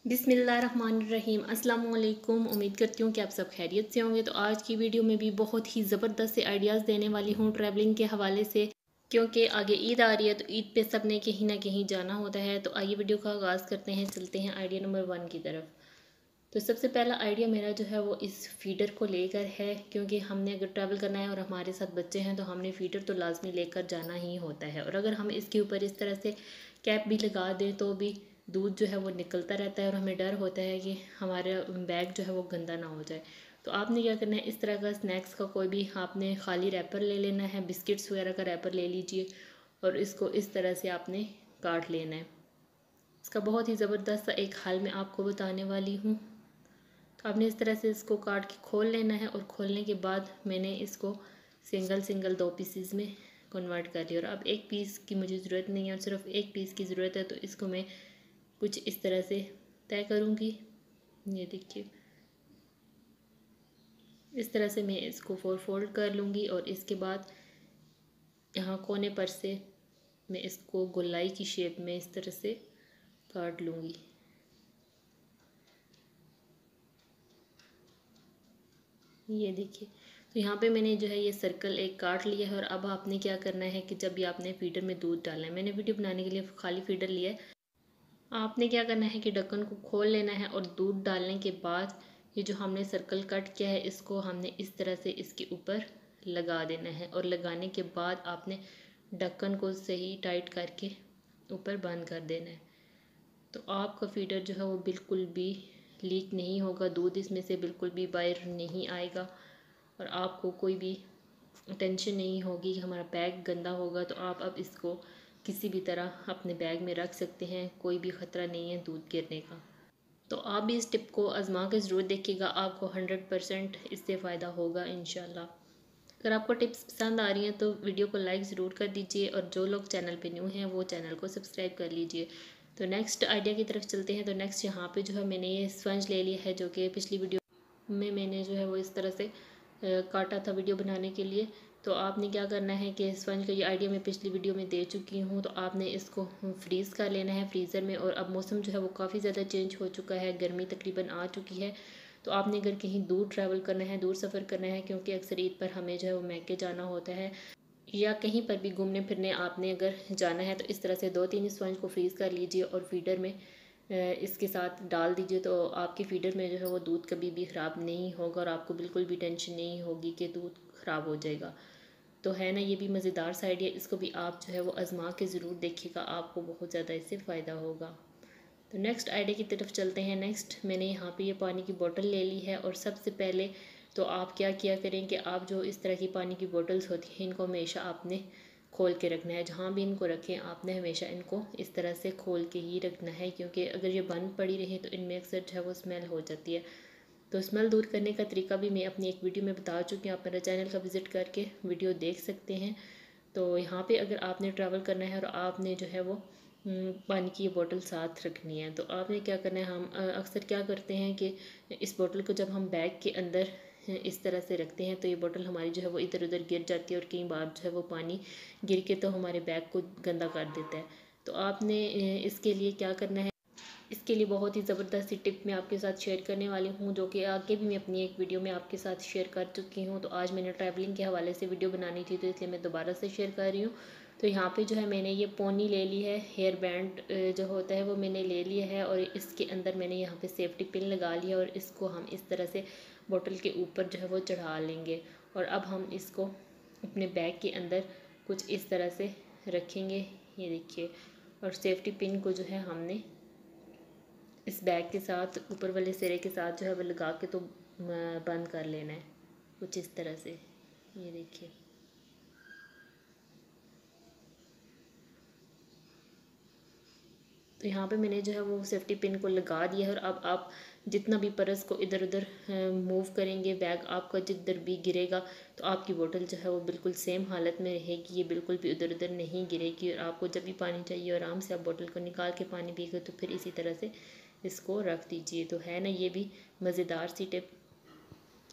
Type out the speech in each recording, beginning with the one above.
बिस्मिल्लाहिर्रहमानिर्रहीम। अस्सलाम वालेकुम। उम्मीद करती हूँ कि आप सब खैरियत से होंगे। तो आज की वीडियो में भी बहुत ही ज़बरदस्त से आइडियाज़ देने वाली हूँ ट्रैवलिंग के हवाले से, क्योंकि आगे ईद आ रही है तो ईद पे सब ने कहीं ना कहीं जाना होता है। तो आइए वीडियो का आगाज़ करते हैं, चलते हैं आइडिया नंबर 1 की तरफ। तो सबसे पहला आइडिया मेरा जो है वो इस फीडर को लेकर है, क्योंकि हमने अगर ट्रैवल करना है और हमारे साथ बच्चे हैं तो हमने फीडर तो लाजमी लेकर जाना ही होता है। और अगर हम इसके ऊपर इस तरह से कैप भी लगा दें तो भी दूध जो है वो निकलता रहता है और हमें डर होता है कि हमारा बैग जो है वो गंदा ना हो जाए। तो आपने क्या करना है, इस तरह का स्नैक्स का कोई भी आपने खाली रैपर ले लेना है, बिस्किट्स वगैरह का रैपर ले लीजिए और इसको इस तरह से आपने काट लेना है। इसका बहुत ही ज़बरदस्त सा एक हल मैं आपको बताने वाली हूँ। तो आपने इस तरह से इसको काट के खोल लेना है और खोलने के बाद मैंने इसको सिंगल सिंगल 2 पीसीज में कन्वर्ट कर लिया। और अब एक पीस की मुझे ज़रूरत नहीं है और सिर्फ एक पीस की ज़रूरत है, तो इसको मैं कुछ इस तरह से तय करूँगी। ये देखिए, इस तरह से मैं इसको 4 फोल्ड कर लूँगी और इसके बाद यहाँ कोने पर से मैं इसको गोलाई की शेप में इस तरह से काट लूँगी। ये देखिए, तो यहाँ पे मैंने जो है ये सर्कल एक काट लिया है। और अब आपने क्या करना है कि जब भी आपने फीडर में दूध डालना है, मैंने वीडियो बनाने के लिए खाली फीडर लिया है, आपने क्या करना है कि ढक्कन को खोल लेना है और दूध डालने के बाद ये जो हमने सर्कल कट किया है इसको हमने इस तरह से इसके ऊपर लगा देना है। और लगाने के बाद आपने ढक्कन को सही टाइट करके ऊपर बंद कर देना है। तो आपका फीडर जो है वो बिल्कुल भी लीक नहीं होगा, दूध इसमें से बिल्कुल भी बाहर नहीं आएगा और आपको कोई भी टेंशन नहीं होगी कि हमारा बैग गंदा होगा। तो आप अब इसको किसी भी तरह अपने बैग में रख सकते हैं, कोई भी ख़तरा नहीं है दूध गिरने का। तो आप भी इस टिप को आजमा के ज़रूर देखिएगा, आपको 100% इससे फ़ायदा होगा इंशाल्लाह। अगर आपको टिप्स पसंद आ रही हैं तो वीडियो को लाइक ज़रूर कर दीजिए और जो लोग चैनल पे न्यू हैं वो चैनल को सब्सक्राइब कर लीजिए। तो नेक्स्ट आइडिया की तरफ चलते हैं। तो नेक्स्ट यहाँ पे जो है मैंने ये स्पंज ले लिया है, जो कि पिछली वीडियो में मैंने जो है वो इस तरह से काटा था वीडियो बनाने के लिए। तो आपने क्या करना है कि स्पंज का ये आइडिया मैं पिछली वीडियो में दे चुकी हूँ। तो आपने इसको फ्रीज़ कर लेना है फ्रीज़र में। और अब मौसम जो है वो काफ़ी ज़्यादा चेंज हो चुका है, गर्मी तकरीबन आ चुकी है। तो आपने अगर कहीं दूर ट्रैवल करना है, दूर सफ़र करना है, क्योंकि अक्सर ईद पर हमें जो है वो मैके जाना होता है या कहीं पर भी घूमने फिरने आपने अगर जाना है, तो इस तरह से 2-3 स्पंज को फ्रीज़ कर लीजिए और फीडर में इसके साथ डाल दीजिए। तो आपके फीडर में जो है वो दूध कभी भी ख़राब नहीं होगा और आपको बिल्कुल भी टेंशन नहीं होगी कि दूध ख़राब हो जाएगा। तो है ना, ये भी मज़ेदार सा आइडिया, इसको भी आप जो है वो आजमा के ज़रूर देखिएगा, आपको बहुत ज़्यादा इससे फ़ायदा होगा। तो नेक्स्ट आइडिया की तरफ चलते हैं। नेक्स्ट मैंने यहाँ पे ये पानी की बोतल ले ली है और सबसे पहले तो आप क्या किया करें कि आप जो इस तरह की पानी की बोतल्स होती हैं इनको हमेशा आपने खोल के रखना है। जहाँ भी इनको रखें आपने हमेशा इनको इस तरह से खोल के ही रखना है, क्योंकि अगर ये बंद पड़ी रहे तो इनमें अक्सर जो है वो स्मेल हो जाती है। तो स्मेल दूर करने का तरीका भी मैं अपनी एक वीडियो में बता चुकी हूँ, आप मेरा चैनल का विज़िट करके वीडियो देख सकते हैं। तो यहाँ पे अगर आपने ट्रैवल करना है और आपने जो है वो पानी की ये बोतल साथ रखनी है, तो आपने क्या करना है, हम अक्सर क्या करते हैं कि इस बोतल को जब हम बैग के अंदर इस तरह से रखते हैं तो ये बोतल हमारी जो है वो इधर उधर गिर जाती है और कई बार जो है वो पानी गिर के तो हमारे बैग को गंदा कर देता है। तो आपने इसके लिए क्या करना है, इसके लिए बहुत ही ज़बरदस्त सी टिप मैं आपके साथ शेयर करने वाली हूँ, जो कि आगे भी मैं अपनी एक वीडियो में आपके साथ शेयर कर चुकी हूँ। तो आज मैंने ट्रैवलिंग के हवाले से वीडियो बनानी थी तो इसलिए मैं दोबारा से शेयर कर रही हूँ। तो यहाँ पे जो है मैंने ये पोनी ले ली है, हेयर बैंड जो होता है वो मैंने ले लिया है और इसके अंदर मैंने यहाँ पे सेफ्टी पिन लगा लिया और इसको हम इस तरह से बोतल के ऊपर जो है वो चढ़ा लेंगे। और अब हम इसको अपने बैग के अंदर कुछ इस तरह से रखेंगे, ये देखिए। और सेफ्टी पिन को जो है हमने इस बैग के साथ ऊपर वाले सिरे के साथ जो है वो लगा के तो बंद कर लेना है कुछ इस तरह से, ये देखिए। तो यहाँ पे मैंने जो है वो सेफ्टी पिन को लगा दिया है और अब आप जितना भी परस को इधर उधर मूव करेंगे, बैग आपका जिधर भी गिरेगा तो आपकी बोतल जो है वो बिल्कुल सेम हालत में रहेगी, ये बिल्कुल भी इधर उधर नहीं गिरेगी। और आपको जब भी पानी चाहिए आराम से आप बोतल को निकाल के पानी पिएगा, तो फिर इसी तरह से इसको रख दीजिए। तो है ना, ये भी मज़ेदार सी टिप।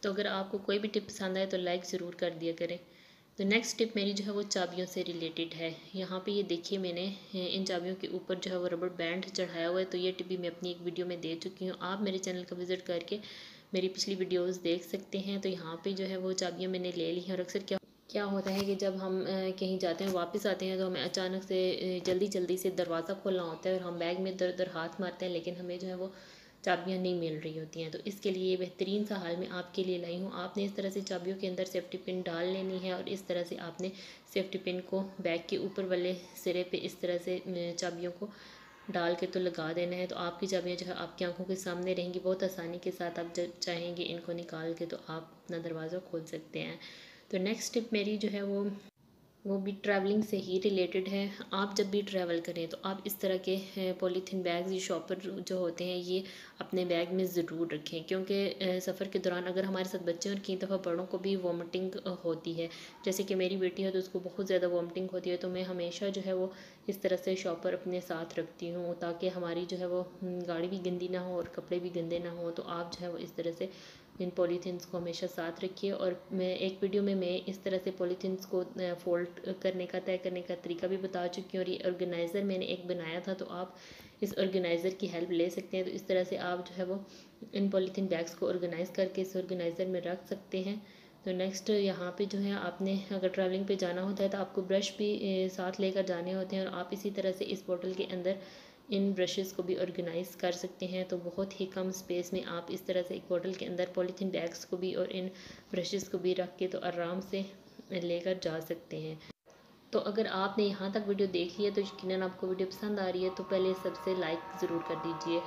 तो अगर आपको कोई भी टिप पसंद आए तो लाइक ज़रूर कर दिया करें। तो नेक्स्ट टिप मेरी जो है वो चाबियों से रिलेटेड है। यहाँ पे ये देखिए मैंने इन चाबियों के ऊपर जो है वो रबड़ बैंड चढ़ाया हुआ है। तो ये टिप भी मैं अपनी एक वीडियो में दे चुकी हूँ, आप मेरे चैनल का विज़िट करके मेरी पिछली वीडियोस देख सकते हैं। तो यहाँ पे जो है वो चाबियाँ मैंने ले ली हैं। और अक्सर क्या क्या होता है कि जब हम कहीं जाते हैं वापस आते हैं तो हमें अचानक से जल्दी जल्दी से दरवाज़ा खोलना होता है और हम बैग में इधर उधर हाथ मारते हैं, लेकिन हमें जो है वो चाबियाँ नहीं मिल रही होती हैं। तो इसके लिए ये बेहतरीन सा हाल मैं आपके लिए लाई हूँ। आपने इस तरह से चाबियों के अंदर सेफ्टी पिन डाल लेनी है और इस तरह से आपने सेफ्टी पिन को बैग के ऊपर वाले सिरे पे इस तरह से चाबियों को डाल के तो लगा देना है। तो आपकी चाबियाँ जो है आपकी आंखों के सामने रहेंगी। बहुत आसानी के साथ आप जब चाहेंगे इनको निकाल के तो आप अपना दरवाज़ा खोल सकते हैं। तो नेक्स्ट टिप मेरी जो है वो भी ट्रैवलिंग से ही रिलेटेड है। आप जब भी ट्रैवल करें तो आप इस तरह के पॉलीथीन बैग्स या शॉपर जो होते हैं ये अपने बैग में ज़रूर रखें, क्योंकि सफ़र के दौरान अगर हमारे साथ बच्चे और कई दफ़ा बड़ों को भी वॉमिटिंग होती है, जैसे कि मेरी बेटी है तो उसको बहुत ज़्यादा वॉमिटिंग होती है, तो मैं हमेशा जो है वो इस तरह से शॉपर अपने साथ रखती हूँ ताकि हमारी जो है वो गाड़ी भी गंदी ना हो और कपड़े भी गंदे ना हो। तो आप जो है वो इस तरह से इन पॉलीथीन्स को हमेशा साथ रखिए। और मैं एक वीडियो में मैं इस तरह से पॉलीथीन्स को फोल्ड करने का तय करने का तरीका भी बता चुकी हूँ। और ये ऑर्गेनाइज़र मैंने एक बनाया था, तो आप इस ऑर्गेनाइज़र की हेल्प ले सकते हैं। तो इस तरह से आप जो है वो इन पॉलीथीन बैग्स को ऑर्गेनाइज़ करके इस ऑर्गेनाइज़र में रख सकते हैं। तो नेक्स्ट यहाँ पे जो है आपने अगर ट्रैवलिंग पे जाना होता है तो आपको ब्रश भी साथ लेकर जाने होते हैं, और आप इसी तरह से इस बोतल के अंदर इन ब्रशेज़ को भी ऑर्गेनाइज़ कर सकते हैं। तो बहुत ही कम स्पेस में आप इस तरह से एक बॉटल के अंदर पॉलीथीन बैग्स को भी और इन ब्रशेज़ को भी रख के तो आराम से लेकर जा सकते हैं। तो अगर आपने यहाँ तक वीडियो देख लिया तो यकीनन आपको वीडियो पसंद आ रही है, तो पहले सबसे लाइक ज़रूर कर दीजिए।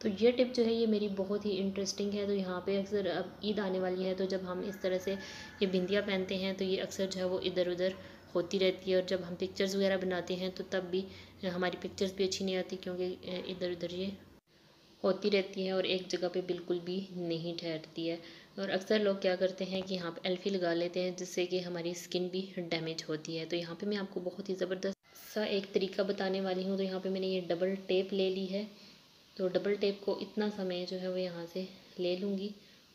तो ये टिप जो है ये मेरी बहुत ही इंटरेस्टिंग है। तो यहाँ पे अक्सर अब ईद आने वाली है, तो जब हम इस तरह से ये बिंदियाँ पहनते हैं तो ये अक्सर जो है वो इधर उधर होती रहती है, और जब हम पिक्चर्स वगैरह बनाते हैं तो तब भी हमारी पिक्चर्स भी अच्छी नहीं आती, क्योंकि इधर उधर ये होती रहती है और एक जगह पे बिल्कुल भी नहीं ठहरती है। और अक्सर लोग क्या करते हैं कि यहाँ पे एल्फी लगा लेते हैं, जिससे कि हमारी स्किन भी डैमेज होती है। तो यहाँ पे मैं आपको बहुत ही ज़बरदस्त सा एक तरीका बताने वाली हूँ। तो यहाँ पे मैंने ये डबल टेप ले ली है। तो डबल टेप को इतना समय जो है वो यहाँ से ले लूँगी,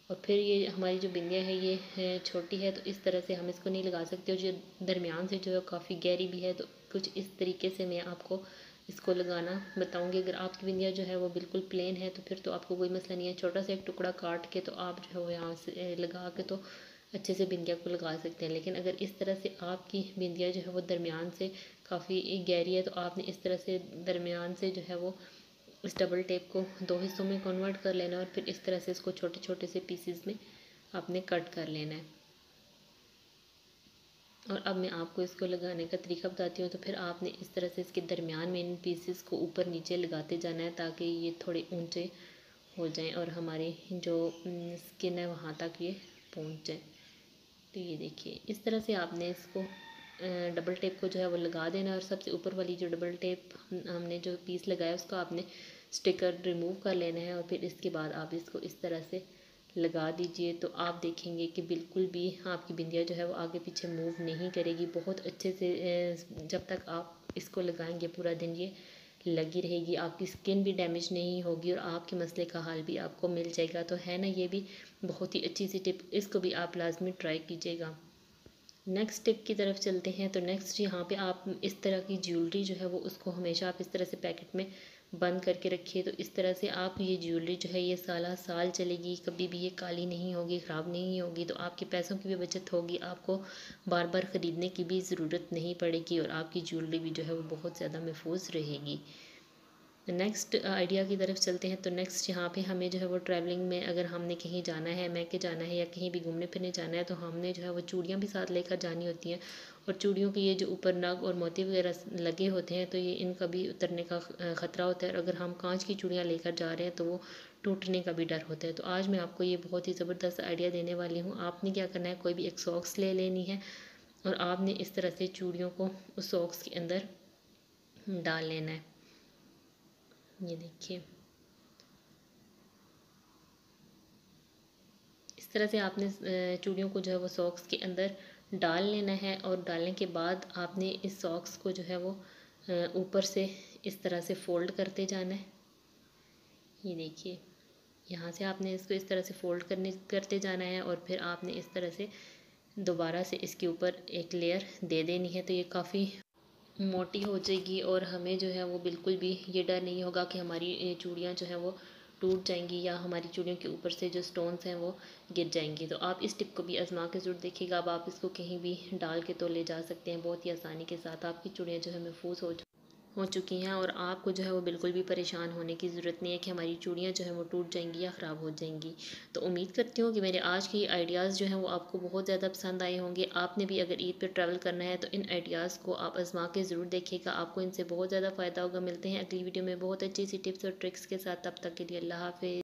और फिर ये हमारी जो बिंदिया है ये छोटी है तो इस तरह से हम इसको नहीं लगा सकते, और जो दरमियान से जो है काफ़ी गहरी भी है। तो कुछ इस तरीके से मैं आपको इसको लगाना बताऊंगी। अगर आपकी बिंदिया जो है वो बिल्कुल प्लेन है तो फिर तो आपको कोई मसला नहीं है, छोटा सा एक टुकड़ा काट के तो आप जो है वो यहाँ से लगा के तो अच्छे से बिंदिया को लगा सकते हैं। लेकिन अगर इस तरह से आपकी बिंदिया जो है वो दरमियान से काफ़ी गहरी है तो आपने इस तरह से दरमियान से जो है वो इस डबल टेप को दो हिस्सों में कन्वर्ट कर लेना है, और फिर इस तरह से इसको छोटे छोटे से पीसेस में आपने कट कर लेना है। और अब मैं आपको इसको लगाने का तरीका बताती हूँ। तो फिर आपने इस तरह से इसके दरमियान में इन पीसेस को ऊपर नीचे लगाते जाना है, ताकि ये थोड़े ऊंचे हो जाएं और हमारी जो स्किन है वहाँ तक ये पहुँच जाए। तो ये देखिए इस तरह से आपने इसको डबल टेप को जो है वो लगा देना है, और सबसे ऊपर वाली जो डबल टेप हमने जो पीस लगाया उसका आपने स्टिकर रिमूव कर लेना है, और फिर इसके बाद आप इसको इस तरह से लगा दीजिए। तो आप देखेंगे कि बिल्कुल भी आपकी बिंदिया जो है वो आगे पीछे मूव नहीं करेगी। बहुत अच्छे से जब तक आप इसको लगाएंगे पूरा दिन ये लगी रहेगी, आपकी स्किन भी डैमेज नहीं होगी और आपके मसले का हल भी आपको मिल जाएगा। तो है ना, ये भी बहुत ही अच्छी सी टिप, इसको भी आप लाजमी ट्राई कीजिएगा। नेक्स्ट टिप की तरफ चलते हैं। तो नेक्स्ट यहाँ पे आप इस तरह की ज्वेलरी जो है वो उसको हमेशा आप इस तरह से पैकेट में बंद करके रखिए। तो इस तरह से आप ये ज्वेलरी जो है ये साला साल चलेगी, कभी भी ये काली नहीं होगी, ख़राब नहीं होगी। तो आपके पैसों की भी बचत होगी, आपको बार बार ख़रीदने की भी ज़रूरत नहीं पड़ेगी, और आपकी ज्वेलरी भी जो है वो बहुत ज़्यादा महफूज रहेगी। नेक्स्ट आइडिया की तरफ चलते हैं। तो नेक्स्ट यहाँ पे हमें जो है वो ट्रैवलिंग में अगर हमने कहीं जाना है, मैके जाना है या कहीं भी घूमने फिरने जाना है, तो हमने जो है वो चूड़ियाँ भी साथ लेकर जानी होती हैं। और चूड़ियों के ये जो ऊपर नग और मोती वगैरह लगे होते हैं तो ये इनका भी उतरने का ख़तरा होता है, और अगर हम कांच की चूड़ियाँ लेकर जा रहे हैं तो वो टूटने का भी डर होता है। तो आज मैं आपको ये बहुत ही ज़बरदस्त आइडिया देने वाली हूँ। आपने क्या करना है, कोई भी एक सॉक्स ले लेनी है, और आपने इस तरह से चूड़ियों को उस सॉक्स के अंदर डाल लेना है। ये देखिए इस तरह से आपने चूड़ियों को जो है वो सॉक्स के अंदर डाल लेना है, और डालने के बाद आपने इस सॉक्स को जो है वो ऊपर से इस तरह से फ़ोल्ड करते जाना है। ये देखिए यहाँ से आपने इसको इस तरह से फ़ोल्ड करते जाना है, और फिर आपने इस तरह से दोबारा से इसके ऊपर एक लेयर दे देनी है। तो ये काफ़ी मोटी हो जाएगी और हमें जो है वो बिल्कुल भी ये डर नहीं होगा कि हमारी चूड़ियाँ जो हैं वो टूट जाएंगी या हमारी चूड़ियों के ऊपर से जो स्टोन्स हैं वो गिर जाएंगी। तो आप इस टिप को भी आजमा के ज़रूर देखिएगा। अब आप इसको कहीं भी डाल के तो ले जा सकते हैं बहुत ही आसानी के साथ। आपकी चूड़ियाँ जो है महफूज हो चुकी हैं और आपको जो है वो बिल्कुल भी परेशान होने की ज़रूरत नहीं है कि हमारी चूड़ियाँ जो हैं वो टूट जाएंगी या ख़राब हो जाएंगी। तो उम्मीद करती हूँ कि मेरे आज के आइडियाज़ जो हैं वो आपको बहुत ज़्यादा पसंद आए होंगे। आपने भी अगर ईद पे ट्रैवल करना है तो इन आइडियाज़ को आप आजमा के ज़रूर देखिएगा, आपको इनसे बहुत ज़्यादा फ़ायदा होगा। मिलते हैं अगली वीडियो में बहुत अच्छी सी टिप्स और ट्रिक्स के साथ, तब तक के लिए अल्लाह हाफ़िज़।